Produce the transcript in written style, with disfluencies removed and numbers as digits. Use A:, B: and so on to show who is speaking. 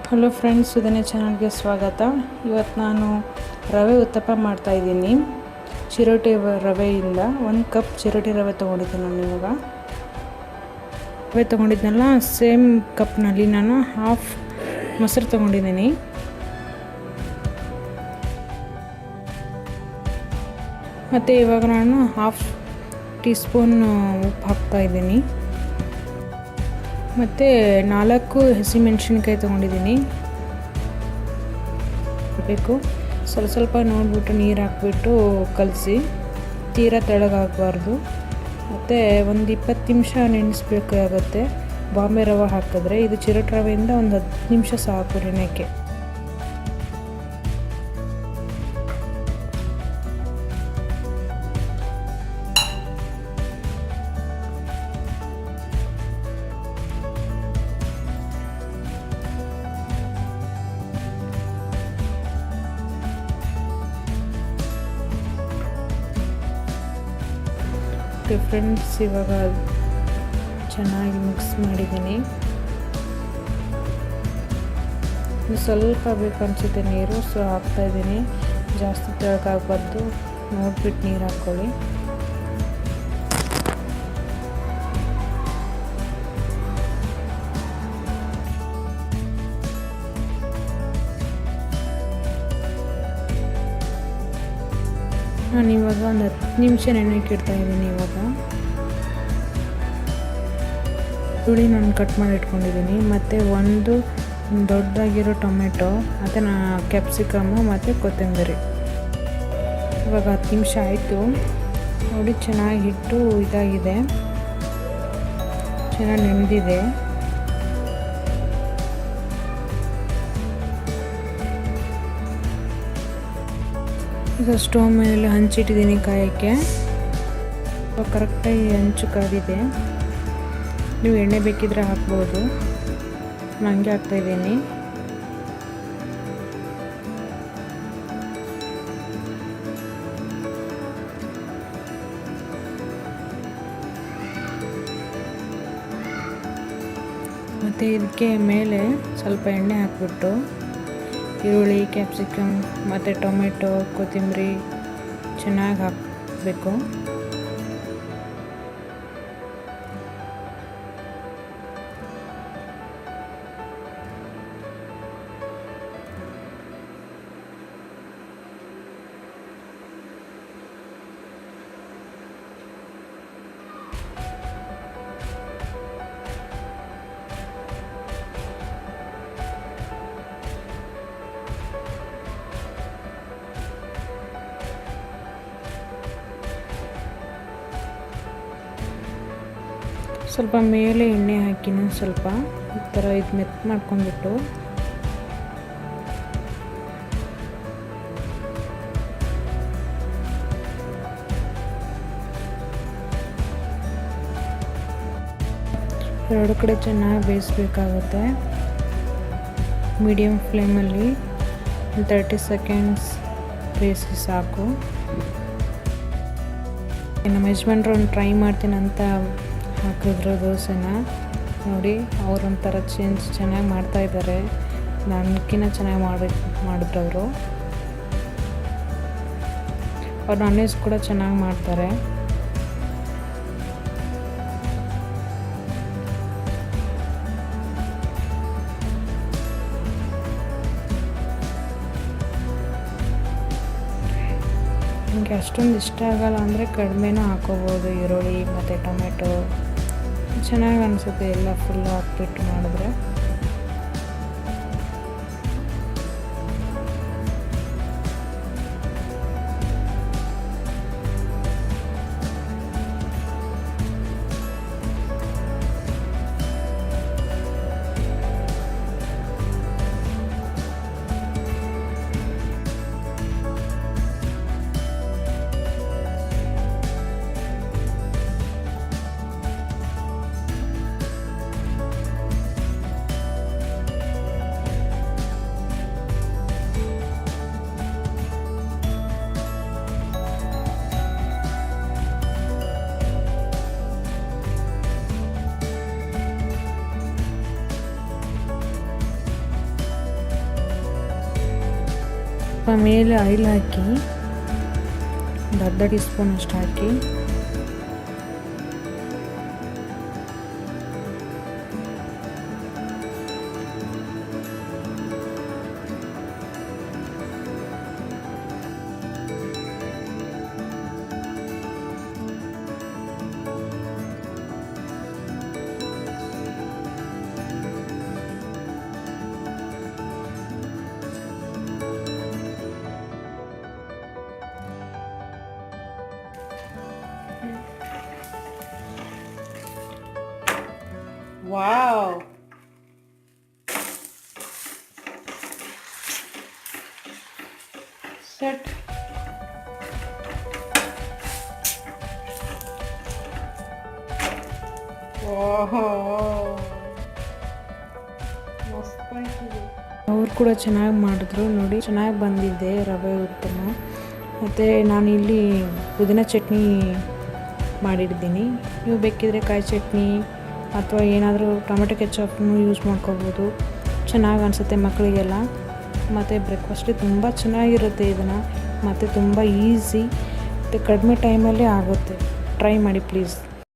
A: Hello friends, ಸುಧನೆ ಚಾನಲ್ಗೆ ಸ್ವಾಗತ. ಇವತ್ತು ನಾನು ರವೆ ಉತ್ತಪ್ಪ ಮಾಡ್ತಾಯಿದ್ದೀನಿ. ಚಿರೋಟಿ ರವೆಯಿಂದ 1 ಕಪ್ ಚಿರೋಟಿ ರವೆ ತೊಗೊಂಡಿದ್ದೀನಿ. ನಾನು ಇವಾಗ ರವೆ ತೊಗೊಂಡಿದ್ನಲ್ಲ, ಸೇಮ್ ಕಪ್ನಲ್ಲಿ ನಾನು ಹಾಫ್ ಮೊಸರು ತೊಗೊಂಡಿದ್ದೀನಿ. ಮತ್ತು ಇವಾಗ ನಾನು ಹಾಫ್ ಟೀ ಸ್ಪೂನ್ ಉಪ್ಪು ಹಾಕ್ತಾಯಿದ್ದೀನಿ. ಮತ್ತು 4 ಹಸಿಮೆಣ್ಸಿನ್ಕಾಯಿ ತೊಗೊಂಡಿದ್ದೀನಿ. ಬೇಕು ಸ್ವಲ್ಪ ನೋಡಿಬಿಟ್ಟು ನೀರು ಹಾಕ್ಬಿಟ್ಟು ಕಲಸಿ, ತೀರಾ ತೆಳ್ಳಗಾಗಬಾರ್ದು. ಮತ್ತು ಒಂದು 20 ನಿಮಿಷ ನೆನೆಸ್ಬೇಕಾಗುತ್ತೆ. ಬಾಂಬೆ ರವೆ ಹಾಕಿದ್ರೆ, ಇದು ಚಿರೋಟಿ ರವೆಯಿಂದ ಒಂದು 10 ನಿಮಿಷ ಸಾಕು ನೆನೆಯೋಕ್ಕೆ. ಫ್ರೆಂಡ್ಸ್, ಇವಾಗ ಚೆನ್ನಾಗಿ ಮಿಕ್ಸ್ ಮಾಡಿದ್ದೀನಿ. ಸ್ವಲ್ಪ ಬೇಕು ಅನಿಸುತ್ತೆ ನೀರು, ಸೊ ಹಾಕ್ತಾಯಿದ್ದೀನಿ. ಜಾಸ್ತಿ ತೆಳಗಾಗಬಾರ್ದು, ನೋಡ್ಬಿಟ್ಟು ನೀರು ಹಾಕ್ಕೊಳ್ಳಿ. ನಾನು ಇವಾಗ ಒಂದು 10 ನಿಮಿಷ ನೆನೆಯೋಕೆ ಇಡ್ತಾಯಿದ್ದೀನಿ. ಇವಾಗ ಹುಳಿ ನಾನು ಕಟ್ ಮಾಡಿ ಇಟ್ಕೊಂಡಿದ್ದೀನಿ. ಮತ್ತು ಒಂದು ದೊಡ್ಡದಾಗಿರೋ ಟೊಮೆಟೊ, ಮತ್ತು ಕ್ಯಾಪ್ಸಿಕಮ್ಮು ಮತ್ತು ಕೊತ್ತಂಬರಿ. ಇವಾಗ 10 ನಿಮಿಷ ಆಯಿತು ನೋಡಿ. ಚೆನ್ನಾಗಿ ಹಿಟ್ಟು ಇದಾಗಿದೆ, ಚೆನ್ನಾಗಿ ನೆನೆದಿದೆ. ಈಗ ಸ್ಟವ್ ಮೇಲೆ ಹಂಚಿಟ್ಟಿದ್ದೀನಿ ಕಾಯೋಕ್ಕೆ. ಕರೆಕ್ಟಾಗಿ ಹಂಚು ಕಾದಿದೆ. ನೀವು ಎಣ್ಣೆ ಬೇಕಿದ್ರೆ ಹಾಕ್ಬೋದು. ನಾನು ಹಂಗೆ ಹಾಕ್ತಾಯಿದ್ದೀನಿ. ಮತ್ತು ಇದಕ್ಕೆ ಮೇಲೆ ಸ್ವಲ್ಪ ಎಣ್ಣೆ ಹಾಕ್ಬಿಟ್ಟು ಈರುಳ್ಳಿ, ಕ್ಯಾಪ್ಸಿಕಮ್ ಮತ್ತು ಟೊಮೆಟೊ, ಕೊತ್ತಂಬರಿ ಚೆನ್ನಾಗಿ ಹಾಕಬೇಕು. ಸ್ವಲ್ಪ ಮೇಲೆ ಎಣ್ಣೆ ಹಾಕಿನ ಸ್ವಲ್ಪ ಈ ಥರ ಇದು ಮೆತ್ತು ಮಾಡ್ಕೊಂಡ್ಬಿಟ್ಟು ಎರಡು ಕಡೆ ಚೆನ್ನಾಗಿ ಬೇಯಿಸ್ಬೇಕಾಗುತ್ತೆ. ಮೀಡಿಯಮ್ ಫ್ಲೇಮಲ್ಲಿ 30 ಸೆಕೆಂಡ್ಸ್ ಬೇಯಿಸಿ ಸಾಕು. ನಮ್ಮ ಯಜಮಾನ್ರು ಒಂದು ಟ್ರೈ ಮಾಡ್ತೀನಿ ಅಂತ ಹಾಕಿದ್ರು ದೋಸೆನ. ನೋಡಿ, ಅವರೊಂಥರ ಚೆನ್ನಾಗಿ ಮಾಡ್ತಾಯಿದ್ದಾರೆ. ನನಗಿನ್ನ ಚೆನ್ನಾಗಿ ಮಾಡಿದ್ರು ಅವರು. ನಾನ್ ವೆಜ್ ಕೂಡ ಚೆನ್ನಾಗಿ ಮಾಡ್ತಾರೆ. ನನಗೆ ಅಷ್ಟೊಂದು ಇಷ್ಟ ಆಗಲ್ಲ ಅಂದರೆ ಕಡಿಮೆನೂ ಹಾಕೋಬೋದು. ಈರುಳ್ಳಿ ಮತ್ತು ಟೊಮೆಟೊ ಚೆನ್ನಾಗಿ ಅನಿಸುತ್ತೆ. ಎಲ್ಲ ಫುಲ್ ಹಾಕ್ಬಿಟ್ಟು ಮಾಡಿದ್ರೆ ಸ್ವಲ್ಪ ಮೇಲೆ ಆಯಿಲ್ ಹಾಕಿ ಒಂದು ಅರ್ಧ ಟೀ ಸ್ಪೂನ್ ಅಷ್ಟು ಹಾಕಿ ವಾವ್ ಸೆಟ್ ಓಹೋ ಅವ್ರು ಕೂಡ ಚೆನ್ನಾಗಿ ಮಾಡಿದ್ರು ನೋಡಿ, ಚೆನ್ನಾಗಿ ಬಂದಿದೆ ರವೆ ಉತ್ತಮ. ಮತ್ತು ನಾನಿಲ್ಲಿ ಪುದೀನ ಚಟ್ನಿ ಮಾಡಿಟ್ಟಿದ್ದೀನಿ. ನೀವು ಬೇಕಿದ್ರೆ ಕಾಯಿ ಚಟ್ನಿ ಅಥವಾ ಏನಾದರೂ ಟೊಮೆಟೊ ಕೆಚಪ್ನು ಯೂಸ್ ಮಾಡ್ಕೋಬೋದು. ಚೆನ್ನಾಗಿ ಅನಿಸುತ್ತೆ ಮಕ್ಕಳಿಗೆಲ್ಲ. ಮತ್ತು ಬ್ರೇಕ್ಫಾಸ್ಟ್ಗೆ ತುಂಬ ಚೆನ್ನಾಗಿರುತ್ತೆ ಇದನ್ನು. ಮತ್ತು ತುಂಬ ಈಸಿ ಮತ್ತು ಕಡಿಮೆ ಟೈಮಲ್ಲೇ ಆಗುತ್ತೆ. ಟ್ರೈ ಮಾಡಿ ಪ್ಲೀಸ್.